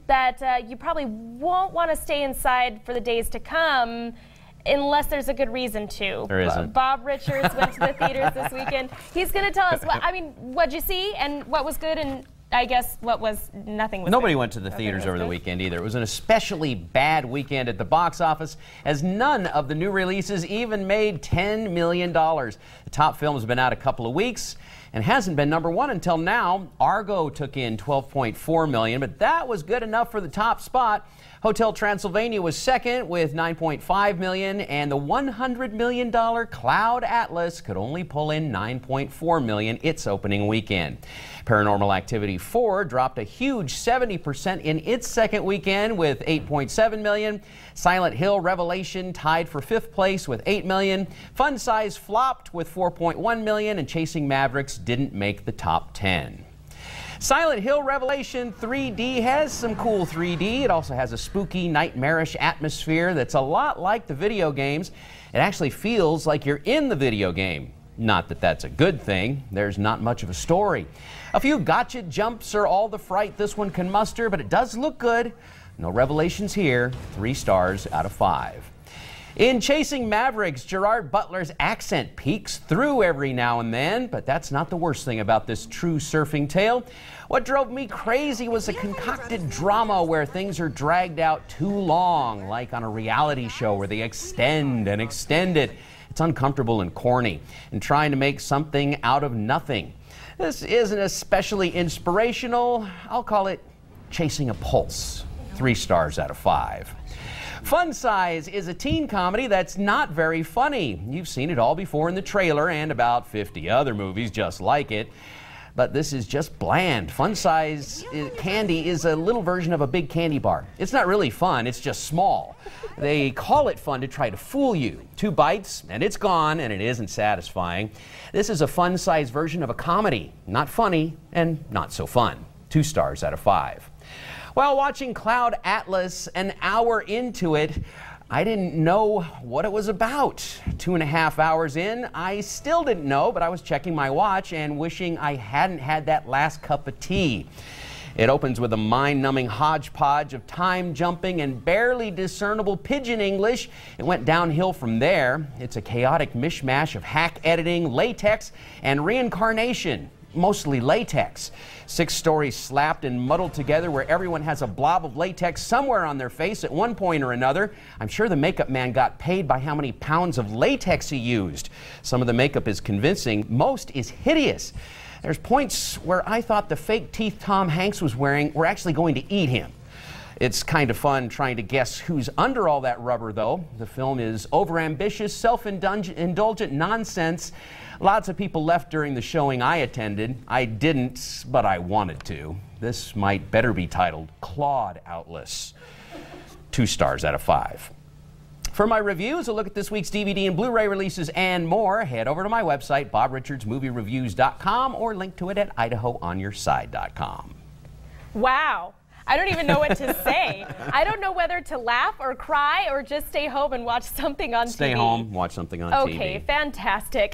that you probably won't want to stay inside for the days to come unless there's a good reason to. There isn't. Bob Richards went to the theaters this weekend. He's going to tell us, what'd you see and what was good and I guess nothing was Nobody good. went to the theaters over the weekend either. It was an especially bad weekend at the box office as none of the new releases even made $10 million. The top film has been out a couple of weeks and hasn't been #1 until now. Argo took in $12.4 million, but that was good enough for the top spot. Hotel Transylvania was second with $9.5 million, and the $100 million Cloud Atlas could only pull in $9.4 million its opening weekend. Paranormal Activity 4 dropped a huge 70% in its second weekend with $8.7 million. Silent Hill Revelation tied for 5th place with $8 million. Fun Size flopped with $4.1 million, and Chasing Mavericks didn't make the top 10. Silent Hill Revelation 3D has some cool 3D. It also has a spooky, nightmarish atmosphere that's a lot like the video games. It actually feels like you're in the video game. Not that that's a good thing. There's not much of a story. A few gotcha jumps are all the fright this one can muster, but it does look good. No revelations here. 3 stars out of 5. In Chasing Mavericks, Gerard Butler's accent peeks through every now and then, but that's not the worst thing about this true surfing tale. What drove me crazy was a concocted drama where things are dragged out too long, like on a reality show where they extend and extend it. It's uncomfortable and corny, and trying to make something out of nothing. This isn't especially inspirational. I'll call it chasing a pulse. 3 stars out of 5. Fun Size is a teen comedy that's not very funny. You've seen it all before in the trailer and about 50 other movies just like it. But this is just bland. Fun Size candy is a little version of a big candy bar. It's not really fun, it's just small. They call it fun to try to fool you. 2 bites and it's gone, and it isn't satisfying. This is a Fun Size version of a comedy. Not funny and not so fun. 2 stars out of 5. While watching Cloud Atlas an hour into it, I didn't know what it was about. 2.5 hours in, I still didn't know, but I was checking my watch and wishing I hadn't had that last cup of tea. It opens with a mind-numbing hodgepodge of time jumping and barely discernible pidgin English. It went downhill from there. It's a chaotic mishmash of hack editing, latex, and reincarnation. Mostly latex. 6 stories slapped and muddled together where everyone has a blob of latex somewhere on their face at one point or another. I'm sure the makeup man got paid by how many pounds of latex he used. Some of the makeup is convincing. Most is hideous. There's points where I thought the fake teeth Tom Hanks was wearing were actually going to eat him. It's kind of fun trying to guess who's under all that rubber, though. The film is overambitious, self-indulgent nonsense. Lots of people left during the showing I attended. I didn't, but I wanted to. This might better be titled Claude Atlas. 2 stars out of 5. For my reviews, a look at this week's DVD and Blu-ray releases and more, head over to my website, BobRichardsMovieReviews.com, or link to it at IdahoOnYourSide.com. Wow. I don't even know what to say. I don't know whether to laugh or cry or just stay home and watch something on TV. Stay home, watch something on TV. Okay, fantastic.